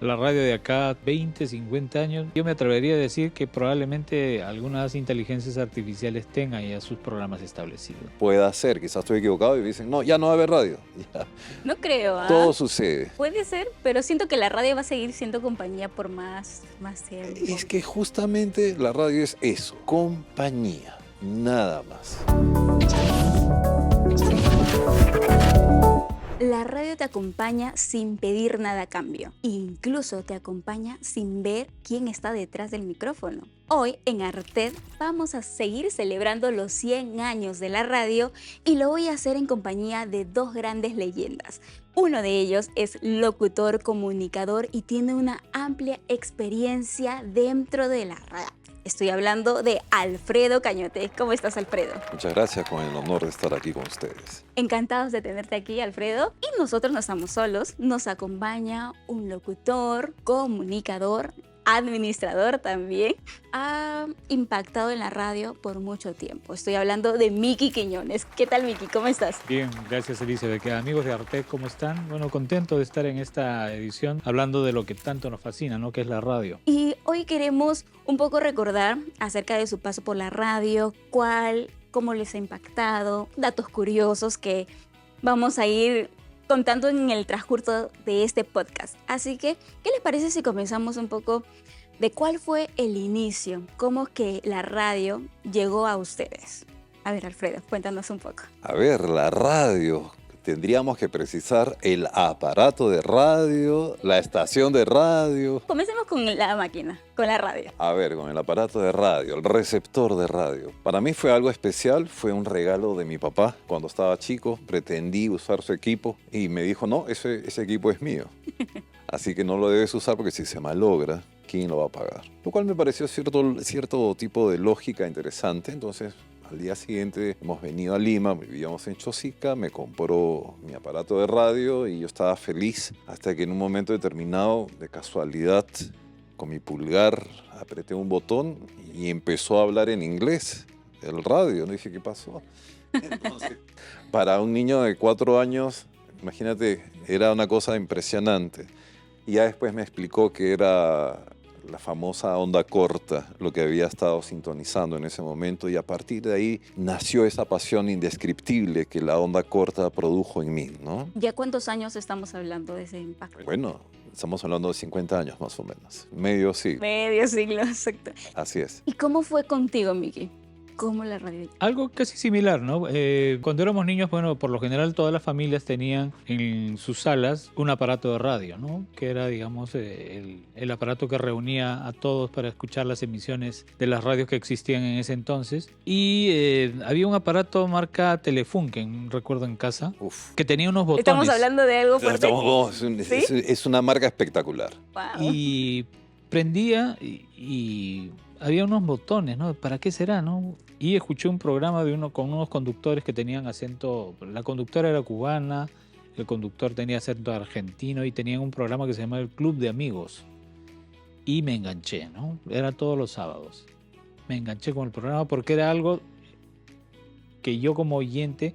La radio de acá, 20, 50 años, yo me atrevería a decir que probablemente algunas inteligencias artificiales tengan ya sus programas establecidos. Puede ser, quizás estoy equivocado y dicen, no, ya no va a haber radio. Ya. No creo, ¿ah? Todo sucede. Puede ser, pero siento que la radio va a seguir siendo compañía por más tiempo. Es que justamente la radio es eso, compañía, nada más. La radio te acompaña sin pedir nada a cambio. Incluso te acompaña sin ver quién está detrás del micrófono. Hoy en Arted vamos a seguir celebrando los 100 años de la radio y lo voy a hacer en compañía de dos grandes leyendas. Uno de ellos es locutor, comunicador y tiene una amplia experiencia dentro de la radio. Estoy hablando de Alfredo Cañote. ¿Cómo estás, Alfredo? Muchas gracias, con el honor de estar aquí con ustedes. Encantados de tenerte aquí, Alfredo. Y nosotros no estamos solos. Nos acompaña un locutor, comunicador, administrador también. Ha impactado en la radio por mucho tiempo. Estoy hablando de Miki Quiñones. ¿Qué tal, Miki? ¿Cómo estás? Bien, gracias, Elizabeth. Amigos de Arte, ¿cómo están? Bueno, contento de estar en esta edición hablando de lo que tanto nos fascina, ¿no? Que es la radio. Y hoy queremos un poco recordar acerca de su paso por la radio, cómo les ha impactado, datos curiosos que vamos a ir contando en el transcurso de este podcast. Así que, ¿qué les parece si comenzamos un poco de cuál fue el inicio? ¿Cómo que la radio llegó a ustedes? A ver, Alfredo, cuéntanos un poco. A ver, la radio. Tendríamos que precisar el aparato de radio, la estación de radio. Comencemos con la máquina, con la radio. A ver, con el aparato de radio, el receptor de radio. Para mí fue algo especial, fue un regalo de mi papá. Cuando estaba chico, pretendí usar su equipo y me dijo, no, ese equipo es mío. Así que no lo debes usar porque si se malogra, ¿quién lo va a pagar? Lo cual me pareció cierto tipo de lógica interesante. Entonces, al día siguiente hemos venido a Lima, vivíamos en Chosica, me compró mi aparato de radio y yo estaba feliz hasta que en un momento determinado, de casualidad, con mi pulgar apreté un botón y empezó a hablar en inglés el radio. No dije, ¿qué pasó? Entonces, para un niño de 4 años, imagínate, era una cosa impresionante. Y ya después me explicó que era la famosa onda corta, lo que había estado sintonizando en ese momento, y a partir de ahí nació esa pasión indescriptible que la onda corta produjo en mí, ¿no? ¿Ya cuántos años estamos hablando de ese impacto? Bueno, estamos hablando de 50 años más o menos, medio siglo. Medio siglo, exacto. Así es. ¿Y cómo fue contigo, Miki? ¿Cómo la radio? Algo casi similar, ¿no? Cuando éramos niños, bueno, por lo general todas las familias tenían en sus salas un aparato de radio, ¿no? Que era, digamos, el aparato que reunía a todos para escuchar las emisiones de las radios que existían en ese entonces. Y había un aparato marca Telefunken, recuerdo en casa, que tenía unos botones. ¿Estamos hablando de algo fuerte? Es una marca espectacular. Wow. Y prendía y había unos botones, ¿no? ¿Para qué será, no? Y escuché un programa con unos conductores que tenían acento. La conductora era cubana, el conductor tenía acento argentino y tenían un programa que se llamaba El Club de Amigos. Y me enganché, ¿no? Era todos los sábados. Me enganché con el programa porque era algo que yo como oyente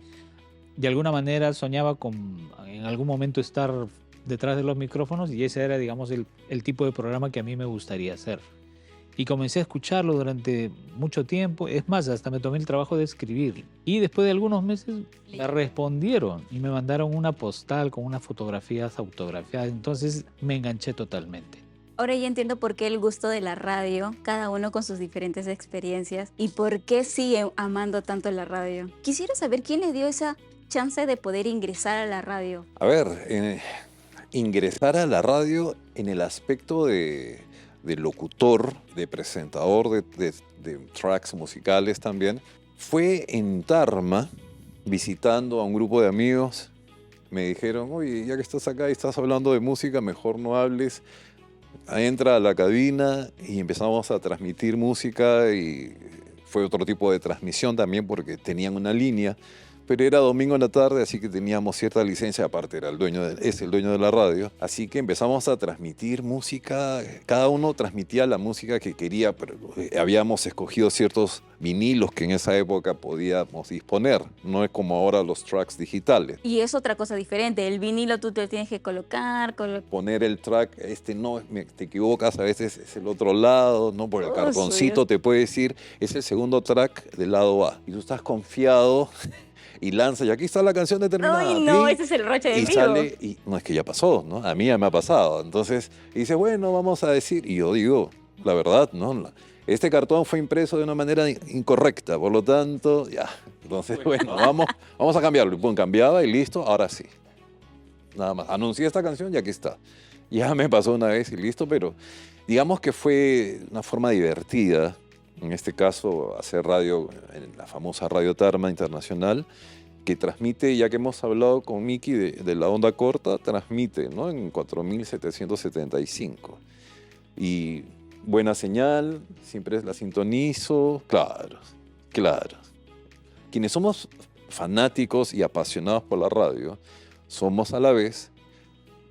de alguna manera soñaba con en algún momento estar detrás de los micrófonos, y ese era, digamos, el tipo de programa que a mí me gustaría hacer. Y comencé a escucharlo durante mucho tiempo. Es más, hasta me tomé el trabajo de escribir. Y después de algunos meses me respondieron y me mandaron una postal con unas fotografías autografiadas. Entonces me enganché totalmente. Ahora ya entiendo por qué el gusto de la radio, cada uno con sus diferentes experiencias, y por qué sigue amando tanto la radio. Quisiera saber quién le dio esa chance de poder ingresar a la radio. A ver, ingresar a la radio en el aspecto de locutor, de presentador de tracks musicales también, fue en Tarma, visitando a un grupo de amigos. Me dijeron, oye, ya que estás acá y estás hablando de música, mejor no hables. Entra a la cabina y empezamos a transmitir música, y fue otro tipo de transmisión también porque tenían una línea, pero era domingo en la tarde, así que teníamos cierta licencia, aparte era es el dueño de la radio, así que empezamos a transmitir música, cada uno transmitía la música que quería, pero habíamos escogido ciertos vinilos que en esa época podíamos disponer, no es como ahora los tracks digitales. Y es otra cosa diferente, el vinilo tú te tienes que colocar. Poner el track, no, te equivocas, a veces es el otro lado, ¿no? Por el cartoncito te puede decir, es el segundo track del lado A, y tú estás confiado y lanza, y aquí está la canción determinada. Ay, no, ese es el roche de y vivo. sale, y no es que ya pasó, ¿no? A mí ya me ha pasado. Entonces, dice, bueno, vamos a decir, y yo digo, la verdad, ¿no? Este cartón fue impreso de una manera incorrecta, por lo tanto, ya. Entonces, bueno, vamos a cambiarlo. Y pum, cambiaba y listo, ahora sí. Nada más. Anuncié esta canción y aquí está. Ya me pasó una vez y listo, pero digamos que fue una forma divertida. En este caso, hacer radio en la famosa Radio Tarma Internacional, que transmite, ya que hemos hablado con Miki de la onda corta, transmite, ¿no? En 4775. Y buena señal, siempre la sintonizo, claro. Quienes somos fanáticos y apasionados por la radio, somos a la vez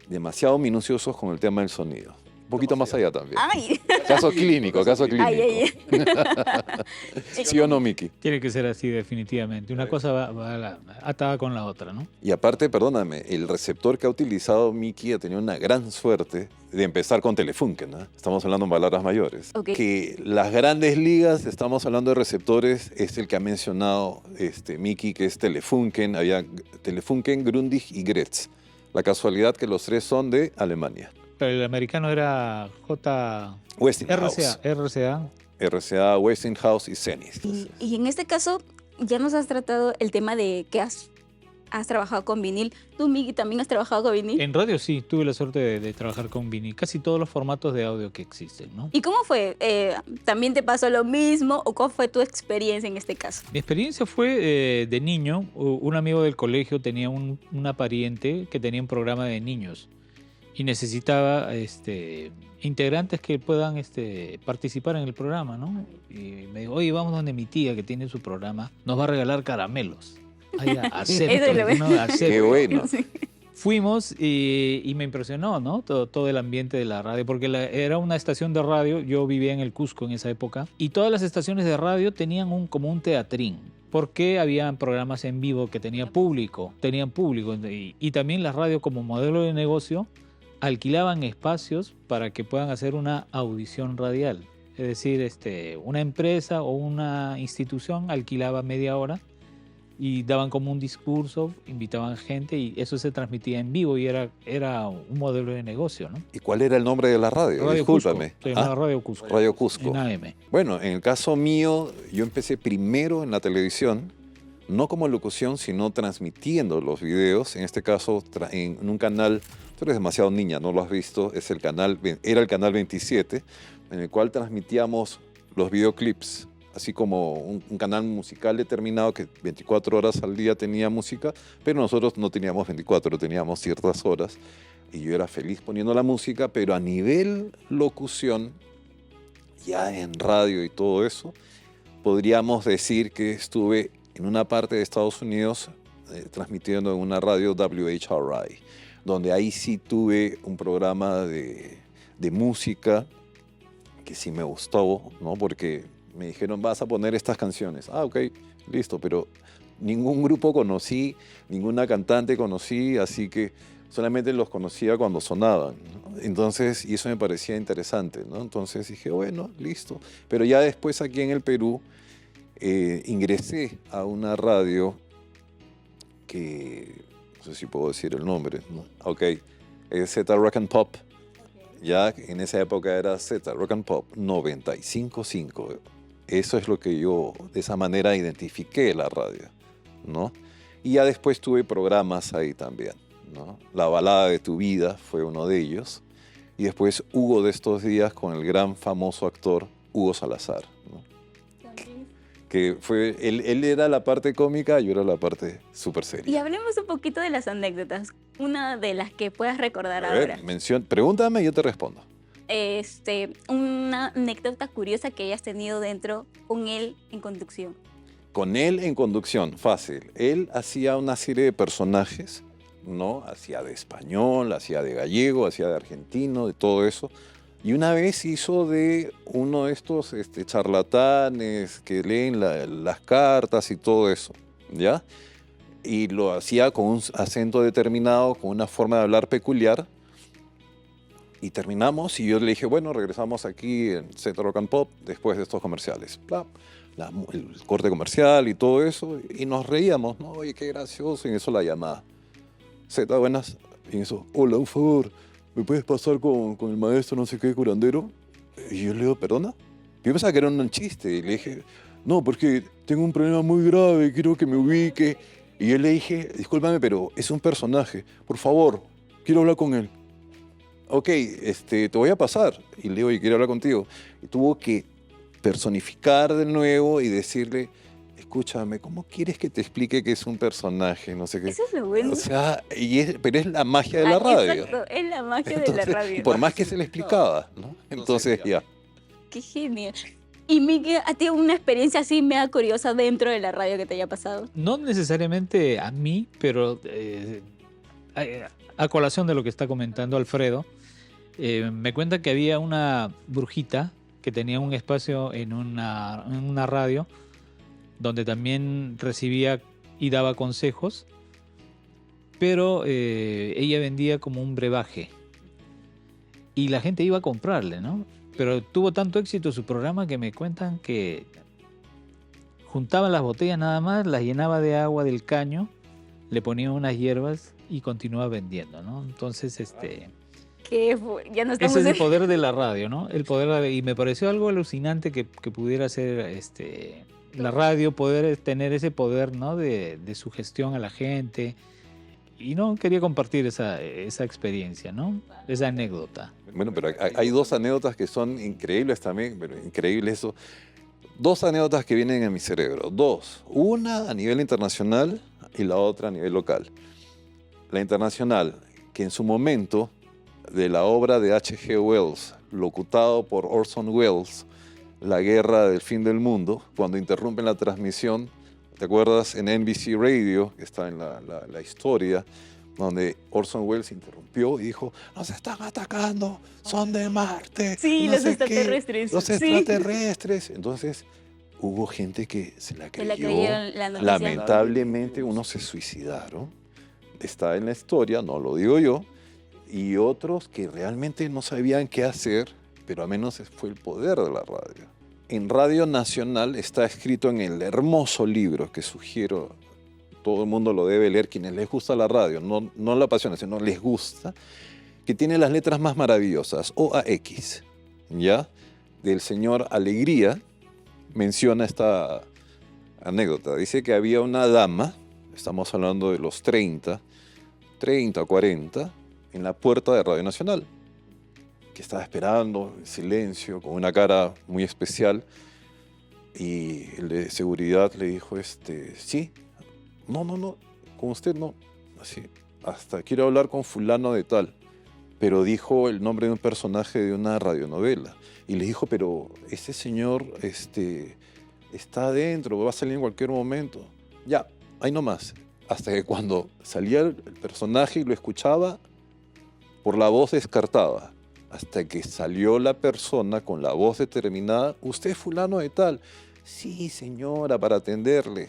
demasiado minuciosos con el tema del sonido. Un poquito más allá también. Ay. Caso clínico. Ay. ¿Sí o no, Miki? Tiene que ser así definitivamente. Una cosa va atada con la otra, ¿no? Y aparte, perdóname, el receptor que ha utilizado Miki ha tenido una gran suerte de empezar con Telefunken, ¿no? Estamos hablando en palabras mayores. Okay. Que las grandes ligas, estamos hablando de receptores, es el que ha mencionado Miki, que es Telefunken. Había Telefunken, Grundig y Gretz. La casualidad que los tres son de Alemania. Pero el americano era Westinghouse. RCA, Westinghouse y Zenith. Y en este caso, ya nos has tratado el tema de que has trabajado con vinil. ¿Tú, Miki, también has trabajado con vinil? En radio sí, tuve la suerte de trabajar con vinil. Casi todos los formatos de audio que existen, ¿no? ¿Y cómo fue? ¿También te pasó lo mismo o cuál fue tu experiencia en este caso? Mi experiencia fue de niño. Un amigo del colegio tenía una pariente que tenía un programa de niños y necesitaba integrantes que puedan participar en el programa, ¿no? Y me dijo, oye, vamos donde mi tía que tiene su programa, nos va a regalar caramelos. Ay, acepto, ¿no? Acepto. Qué bueno. Sí. Fuimos y me impresionó, ¿no? Todo el ambiente de la radio, porque era una estación de radio, yo vivía en el Cusco en esa época, y todas las estaciones de radio tenían como un teatrín, porque habían programas en vivo que tenían público, y también las radios como modelo de negocio alquilaban espacios para que puedan hacer una audición radial. Es decir, una empresa o una institución alquilaba media hora y daban como un discurso, invitaban gente y eso se transmitía en vivo y era un modelo de negocio, ¿no? ¿Y cuál era el nombre de la radio? Discúlpame. Cusco, se llamaba Radio Cusco. Radio Cusco. En AM. Bueno, en el caso mío, yo empecé primero en la televisión, no como locución, sino transmitiendo los videos, en este caso en un canal. Tú eres demasiado niña, no lo has visto, era el canal 27, en el cual transmitíamos los videoclips, así como un canal musical determinado que 24 horas al día tenía música, pero nosotros no teníamos 24, teníamos ciertas horas, y yo era feliz poniendo la música, pero a nivel locución, ya en radio y todo eso, podríamos decir que estuve en una parte de Estados Unidos transmitiendo en una radio WHRI, donde ahí sí tuve un programa de música que sí me gustó, ¿no? Porque me dijeron, vas a poner estas canciones. Ah, ok, listo, pero ningún grupo conocí, ninguna cantante conocí, así que solamente los conocía cuando sonaban, ¿no? Entonces, y eso me parecía interesante, ¿no? Entonces dije, bueno, listo. Pero ya después aquí en el Perú ingresé a una radio que... no sé si puedo decir el nombre, ¿no? Ok, es Z Rock and Pop. Ya en esa época era Z Rock and Pop 95.5. Eso es lo que yo de esa manera identifiqué la radio, ¿no? Y ya después tuve programas ahí también, ¿no? La balada de tu vida fue uno de ellos. Y después Hugo de estos días con el gran famoso actor Hugo Salazar, ¿no? Que fue, él era la parte cómica, yo era la parte súper seria. Y hablemos un poquito de las anécdotas, una de las que puedas recordar A ver, ahora. Pregúntame y yo te respondo. Una anécdota curiosa que hayas tenido dentro con él en conducción. con él en conducción, fácil. Él hacía una serie de personajes, ¿no? Hacía de español, hacía de gallego, hacía de argentino, de todo eso. Y una vez hizo de uno de estos charlatanes que leen las cartas y todo eso, ¿ya? Y lo hacía con un acento determinado, con una forma de hablar peculiar. Y terminamos y yo le dije, bueno, regresamos aquí en Centro Rock and Pop después de estos comerciales. Plap, el corte comercial y todo eso. Y nos reíamos, ¿no? Oye, qué gracioso. Y en eso la llamada. Z, buenas. Y en eso, hola, un favor, ¿me puedes pasar con el maestro no sé qué curandero? Y yo le digo, ¿perdona? Yo pensaba que era un chiste. Y le dije, no, porque tengo un problema muy grave, quiero que me ubique. Y yo le dije, discúlpame, pero es un personaje. Por favor, quiero hablar con él. Ok, te voy a pasar. Y le digo, oye, quiero hablar contigo. Y tuvo que personificar de nuevo y decirle, escúchame, ¿cómo quieres que te explique que es un personaje? No sé qué. Eso es lo bueno. O sea, pero es la magia de la radio. Exacto, es la magia de la radio. Por más que se le explicaba, ¿no? Entonces, ya. Qué genial. Y Miguel, ¿a ti una experiencia así mega curiosa dentro de la radio que te haya pasado? No necesariamente a mí, pero a colación de lo que está comentando Alfredo, me cuenta que había una brujita que tenía un espacio en una radio donde también recibía y daba consejos, pero ella vendía como un brebaje y la gente iba a comprarle, ¿no? Pero tuvo tanto éxito su programa que me cuentan que juntaba las botellas nada más, las llenaba de agua del caño, le ponía unas hierbas y continuaba vendiendo, ¿no? Entonces, Ya no ese estamos es el poder de la radio, ¿no? El poder y me pareció algo alucinante que pudiera ser la radio, poder tener ese poder, ¿no? De sugestión a la gente. Y no quería compartir esa experiencia, ¿no? Esa anécdota. Bueno, pero hay dos anécdotas que son increíbles también, pero increíble eso. Dos anécdotas que vienen a mi cerebro. Dos. Una a nivel internacional y la otra a nivel local. La internacional, que en su momento, de la obra de H.G. Wells, locutado por Orson Welles, La guerra del fin del mundo, cuando interrumpen la transmisión, ¿te acuerdas? En NBC Radio, que está en la historia, donde Orson Welles interrumpió y dijo, nos están atacando, son de Marte. Sí, no los sé extraterrestres. Los Sí. extraterrestres. Entonces, hubo gente que se la creyó. creyeron la noticia. Lamentablemente, unos se suicidaron. Está en la historia, no lo digo yo. Y otros que realmente no sabían qué hacer, pero al menos fue el poder de la radio. En Radio Nacional está escrito en el hermoso libro que sugiero, todo el mundo lo debe leer, quienes les gusta la radio, no la apasiona, sino les gusta, que tiene las letras más maravillosas, OAX, ¿ya? Del señor Alegría, menciona esta anécdota. Dice que había una dama, estamos hablando de los 30 o 40, en la puerta de Radio Nacional, que estaba esperando en silencio, con una cara muy especial, y el de seguridad le dijo, sí, no, con usted no, así, hasta quiero hablar con fulano de tal, pero dijo el nombre de un personaje de una radionovela, y le dijo, pero ese señor está adentro, va a salir en cualquier momento, ya, ahí nomás, hasta que cuando salía el personaje y lo escuchaba, por la voz descartaba, hasta que salió la persona con la voz determinada, usted es fulano de tal, sí señora, para atenderle.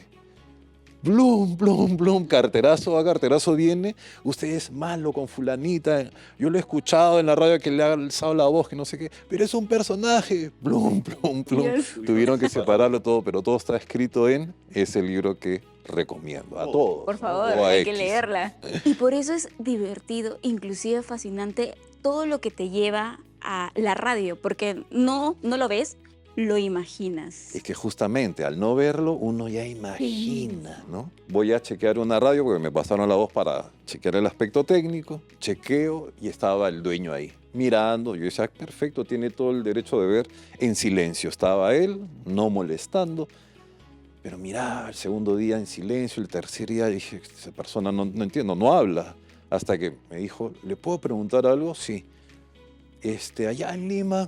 Blum, blum, blum, carterazo va, carterazo viene, usted es malo con fulanita, yo lo he escuchado en la radio que le ha alzado la voz, que no sé qué, pero es un personaje, blum, blum, blum. Yes. Tuvieron que separarlo todo, pero todo está escrito en ese libro que recomiendo a todos. Por favor, ¿no? hay que OAX. leerla. Y por eso es divertido, inclusive fascinante, todo lo que te lleva a la radio, porque no lo ves, lo imaginas. Es que justamente al no verlo uno ya imagina, ¿no? Voy a chequear una radio porque me pasaron la voz para chequear el aspecto técnico, chequeo y estaba el dueño ahí mirando. Yo decía, perfecto, tiene todo el derecho de ver. En silencio estaba él, no molestando. Pero miraba el segundo día en silencio, el tercer día dije, esa persona no entiendo, no habla. Hasta que me dijo, ¿le puedo preguntar algo? Sí. Allá en Lima,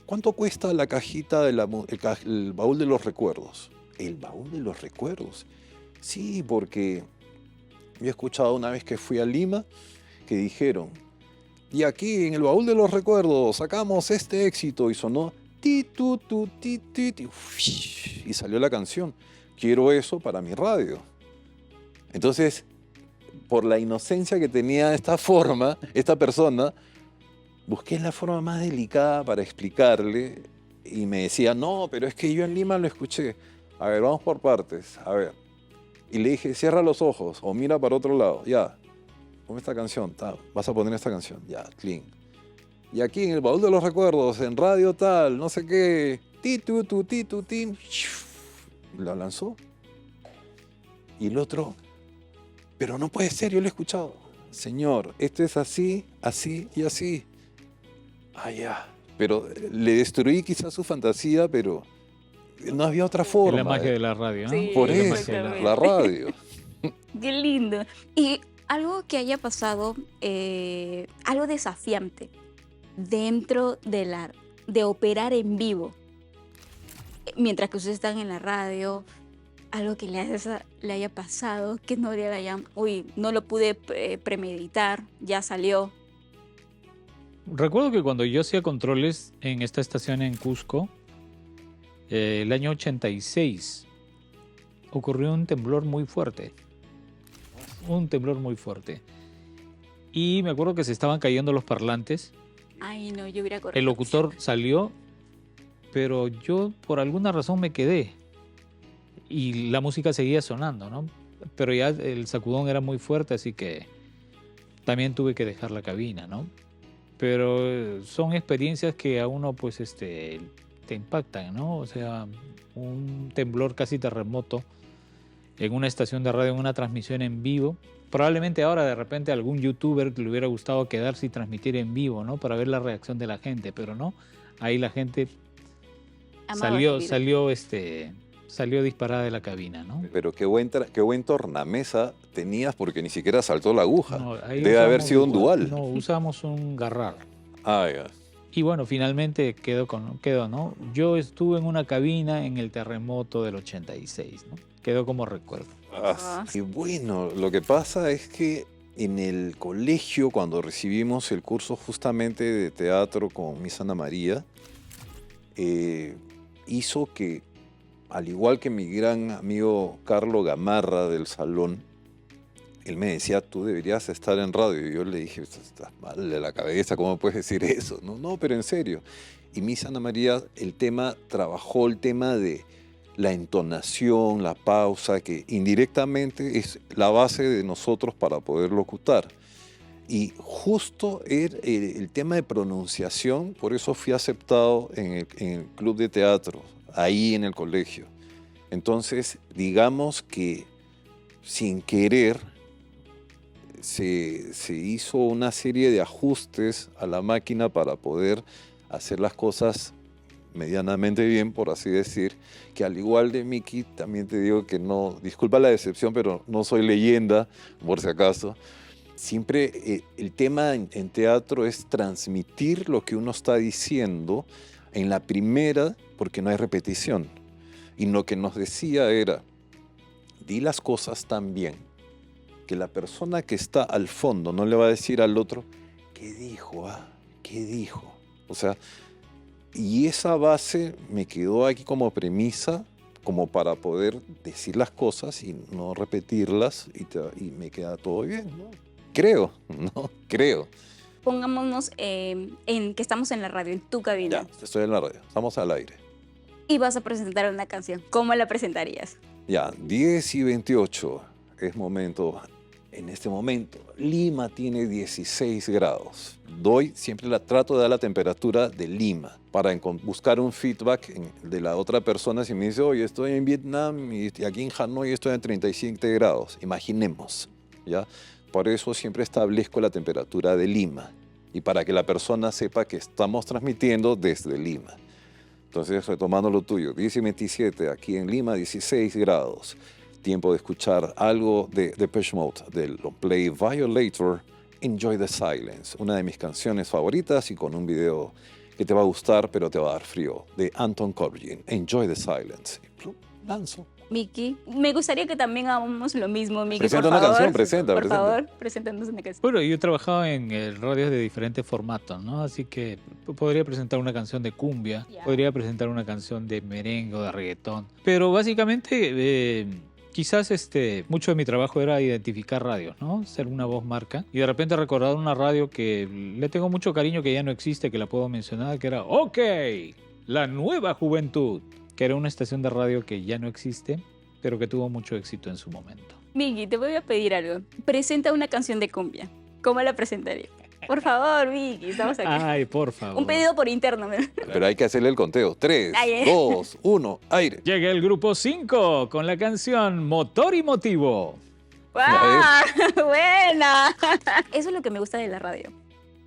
¿cuánto cuesta la cajita, el baúl de los recuerdos? el baúl de los recuerdos. Sí, porque yo he escuchado una vez que fui a Lima que dijeron, y aquí en el baúl de los recuerdos sacamos este éxito y sonó ti, tu, ti, ti, ti, y salió la canción. Quiero eso para mi radio. Entonces, por la inocencia que tenía esta persona, busqué la forma más delicada para explicarle y me decía, no, pero es que yo en Lima lo escuché. A ver, vamos por partes, a ver. Y le dije, cierra los ojos o mira para otro lado, ya. Pon esta canción, vas a poner esta canción, ya, clean. Y aquí en el baúl de los recuerdos, en radio tal, no sé qué, ti, tu, ti, tu, ti, la lanzó. Y el otro, pero no puede ser, yo lo he escuchado. Señor, esto es así, así y así. Ah, ya. Pero le destruí quizás su fantasía, pero no había otra forma. Es la magia de la radio, ¿no? Sí, Por Es la eso, magia de la radio. Qué lindo. Y algo que haya pasado, algo desafiante dentro de operar en vivo, mientras que ustedes están en la radio, algo que le haya pasado, que no le hayan, uy, no lo pude premeditar, ya salió. Recuerdo que cuando yo hacía controles en esta estación en Cusco, el año 86, ocurrió un temblor muy fuerte. Un temblor muy fuerte. Y me acuerdo que se estaban cayendo los parlantes. Ay, no, yo hubiera corrido. El locutor salió, pero yo por alguna razón me quedé. Y la música seguía sonando, ¿no? Pero ya el sacudón era muy fuerte, así que también tuve que dejar la cabina, ¿no? Pero son experiencias que a uno pues te impactan, ¿no? O sea, un temblor casi terremoto en una estación de radio, en una transmisión en vivo. Probablemente ahora de repente a algún youtuber le hubiera gustado quedarse y transmitir en vivo, ¿no? Para ver la reacción de la gente, pero no. Ahí la gente salió disparada de la cabina, ¿no? Pero qué buen tornamesa tenías porque ni siquiera saltó la aguja. No, ahí debe haber usábamos sido un dual. No, usamos un Garrar. Ah, ya. Y bueno, finalmente quedó, ¿no? Yo estuve en una cabina en el terremoto del 86, ¿no? Quedó como recuerdo. Y bueno, lo que pasa es que en el colegio, cuando recibimos el curso justamente de teatro con Miss Ana María, hizo que, al igual que mi gran amigo Carlo Gamarra del salón, él me decía, tú deberías estar en radio. Y yo le dije, estás mal de la cabeza, ¿cómo puedes decir eso? No, pero en serio. Y Miss Ana María, trabajó el tema de la entonación, la pausa, que indirectamente es la base de nosotros para poder locutar. Y justo el tema de pronunciación, por eso fui aceptado en el club de teatro, ahí en el colegio. Entonces, digamos que sin querer, se hizo una serie de ajustes a la máquina para poder hacer las cosas medianamente bien, por así decir, que al igual de Miki, también te digo que no, disculpa la decepción, pero no soy leyenda, por si acaso. Siempre el tema en teatro es transmitir lo que uno está diciendo en la primera, porque no hay repetición. Y lo que nos decía era, di las cosas tan bien, que la persona que está al fondo no le va a decir al otro, ¿qué dijo? ¿Qué dijo? O sea, y esa base me quedó aquí como premisa, como para poder decir las cosas y no repetirlas y me queda todo bien, ¿no? Creo. Pongámonos en que estamos en la radio, en tu cabina. Ya, estoy en la radio, estamos al aire. Y vas a presentar una canción. ¿Cómo la presentarías? Ya, 10:28 es momento. En este momento, Lima tiene 16 grados. Siempre trato de dar la temperatura de Lima para buscar un feedback de la otra persona. Si me dice, oye, estoy en Vietnam y aquí en Hanoi estoy en 37 grados. Imaginemos, ¿ya? Por eso siempre establezco la temperatura de Lima y para que la persona sepa que estamos transmitiendo desde Lima. Entonces, retomando lo tuyo, 10:27, aquí en Lima, 16 grados. Tiempo de escuchar algo de Depeche Mode, del long play Violator, Enjoy the Silence, una de mis canciones favoritas y con un video que te va a gustar pero te va a dar frío, de Anton Corbijn, Enjoy the Silence. Lanzo. Miki, me gustaría que también hagamos lo mismo, Miki. Presenta por una favor. canción, presenta. Por favor, preséntanos una canción. Bueno, yo he trabajado en radios de diferentes formatos, ¿no? Así que podría presentar una canción de cumbia, Ya. podría presentar una canción de merengue o de reggaetón. Pero básicamente, quizás mucho de mi trabajo era identificar radios, ¿no? Ser una voz marca. Y de repente recordar una radio que le tengo mucho cariño, que ya no existe, que la puedo mencionar, que era OK, la nueva juventud, que era una estación de radio que ya no existe, pero que tuvo mucho éxito en su momento. Miki, te voy a pedir algo. Presenta una canción de cumbia. ¿Cómo la presentaría? Por favor, Miki, estamos aquí. Ay, por favor. Un pedido por interno. Pero hay que hacerle el conteo. 3, Ay, 2, 1, aire. Llega el grupo 5 con la canción Motor y Motivo. ¡Wow! ¡Buena! Eso es lo que me gusta de la radio.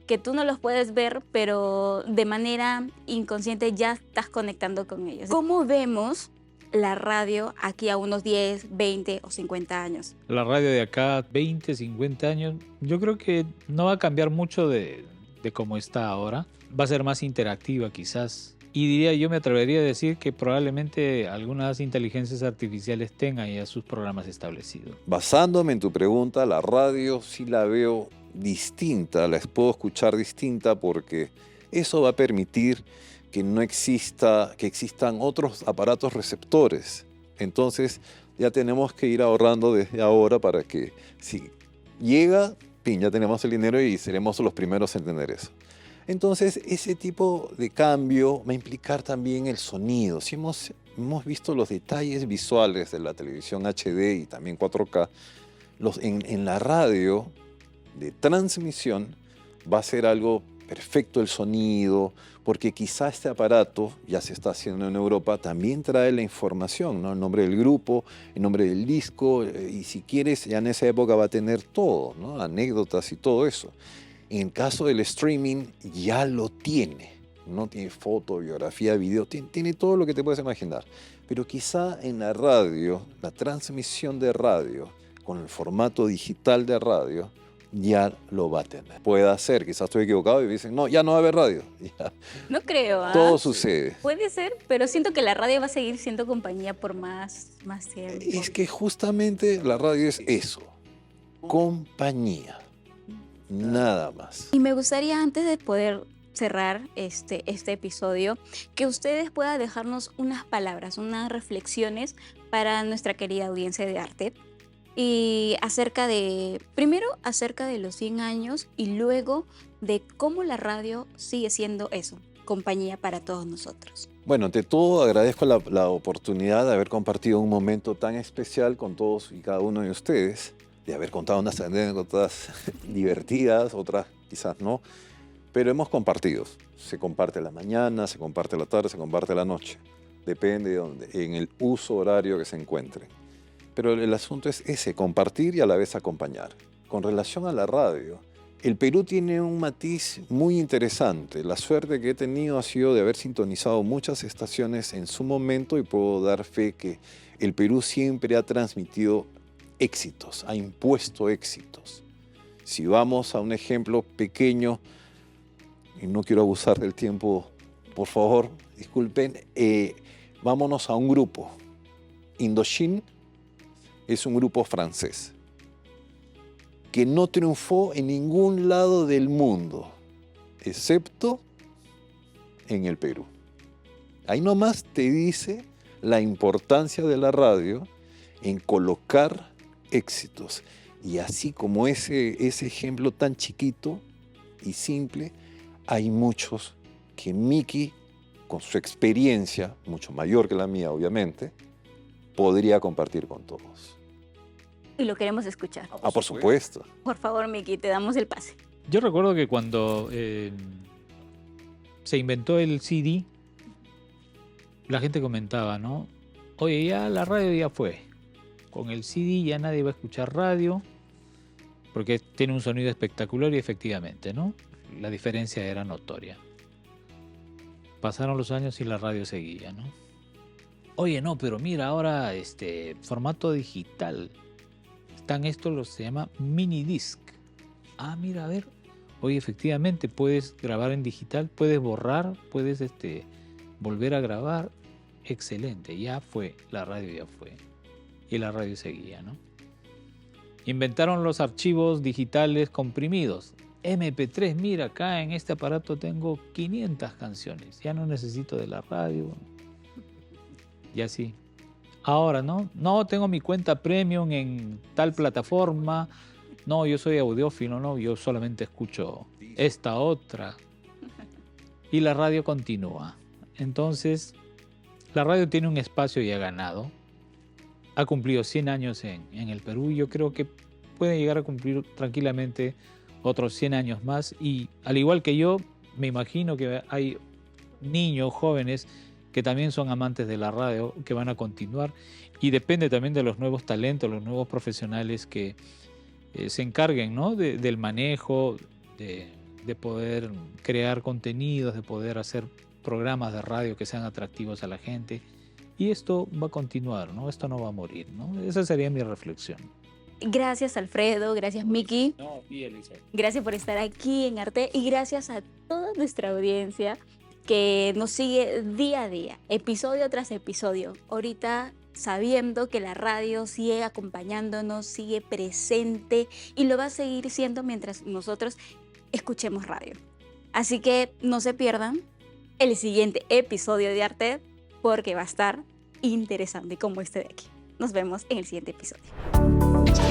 Que tú no los puedes ver, pero de manera inconsciente ya estás conectando con ellos. ¿Cómo vemos la radio aquí a unos 10, 20 o 50 años? La radio de acá, 20, 50 años, yo creo que no va a cambiar mucho de cómo está ahora. Va a ser más interactiva quizás. Y diría, yo me atrevería a decir que probablemente algunas inteligencias artificiales tengan ya sus programas establecidos. Basándome en tu pregunta, la radio sí la veo distinta, la puedo escuchar distinta porque eso va a permitir que existan otros aparatos receptores. Entonces ya tenemos que ir ahorrando desde ahora para que si llega, ya tenemos el dinero y seremos los primeros en tener eso. Entonces ese tipo de cambio va a implicar también el sonido. Si hemos visto los detalles visuales de la televisión HD y también 4K, en la radio de transmisión va a ser algo perfecto el sonido, porque quizá este aparato, ya se está haciendo en Europa, también trae la información, ¿no? El nombre del grupo, el nombre del disco, y si quieres, ya en esa época va a tener todo, ¿no? Anécdotas y todo eso. En el caso del streaming, ya lo tiene, ¿no? Tiene foto, biografía, video, tiene todo lo que te puedes imaginar. Pero quizá en la radio, la transmisión de radio, con el formato digital de radio, ya lo va a tener. Puede ser, quizás estoy equivocado y dicen, no, ya no va a haber radio. Ya. No creo. ¿Ah? Todo sucede. Puede ser, pero siento que la radio va a seguir siendo compañía por más tiempo. Es que justamente la radio es eso, compañía, nada más. Y me gustaría, antes de poder cerrar este episodio, que ustedes puedan dejarnos unas palabras, unas reflexiones para nuestra querida audiencia de Artet. Y primero acerca de los 100 años y luego de cómo la radio sigue siendo eso, compañía para todos nosotros. Bueno, ante todo agradezco la oportunidad de haber compartido un momento tan especial con todos y cada uno de ustedes, de haber contado unas anécdotas divertidas, otras quizás no, pero hemos compartido. Se comparte la mañana, se comparte la tarde, se comparte la noche, depende de dónde, en el uso horario que se encuentren. Pero el asunto es ese, compartir y a la vez acompañar. Con relación a la radio, el Perú tiene un matiz muy interesante. La suerte que he tenido ha sido de haber sintonizado muchas estaciones en su momento y puedo dar fe que el Perú siempre ha transmitido éxitos, ha impuesto éxitos. Si vamos a un ejemplo pequeño, y no quiero abusar del tiempo, por favor, disculpen, vámonos a un grupo, Indochine. Es un grupo francés que no triunfó en ningún lado del mundo, excepto en el Perú. Ahí nomás te dice la importancia de la radio en colocar éxitos. Y así como ese ejemplo tan chiquito y simple, hay muchos que Miki, con su experiencia, mucho mayor que la mía obviamente, podría compartir con todos. Y lo queremos escuchar. Por supuesto. Por favor, Miki, te damos el pase. Yo recuerdo que cuando se inventó el CD, la gente comentaba, ¿no? Oye, ya la radio ya fue. Con el CD ya nadie va a escuchar radio, porque tiene un sonido espectacular y efectivamente, ¿no? La diferencia era notoria. Pasaron los años y la radio seguía, ¿no? Oye, no, pero mira, ahora formato digital. Se llama mini disc. Ah, mira, a ver. Oye, efectivamente, puedes grabar en digital, puedes borrar, puedes volver a grabar. Excelente, ya fue, la radio ya fue. y la radio seguía, ¿no? Inventaron los archivos digitales comprimidos. MP3, mira, acá en este aparato tengo 500 canciones, ya no necesito de la radio. Y así. Ahora, ¿no? No, tengo mi cuenta premium en tal plataforma. No, yo soy audiófilo, no, yo solamente escucho esta otra. Y la radio continúa. Entonces, la radio tiene un espacio ya ganado. Ha cumplido 100 años en el Perú y yo creo que puede llegar a cumplir tranquilamente otros 100 años más. Y al igual que yo, me imagino que hay niños, jóvenes, que también son amantes de la radio, que van a continuar. Y depende también de los nuevos talentos, los nuevos profesionales que se encarguen, ¿no? del manejo, de poder crear contenidos, de poder hacer programas de radio que sean atractivos a la gente. Y esto va a continuar, ¿no? Esto no va a morir, ¿no? Esa sería mi reflexión. Gracias, Alfredo. Gracias, Miki. No, y Elisa. Gracias por estar aquí en Arte y gracias a toda nuestra audiencia que nos sigue día a día, episodio tras episodio. Ahorita sabiendo que la radio sigue acompañándonos, sigue presente y lo va a seguir siendo mientras nosotros escuchemos radio. Así que no se pierdan el siguiente episodio de Arte porque va a estar interesante como este de aquí. Nos vemos en el siguiente episodio. Chao.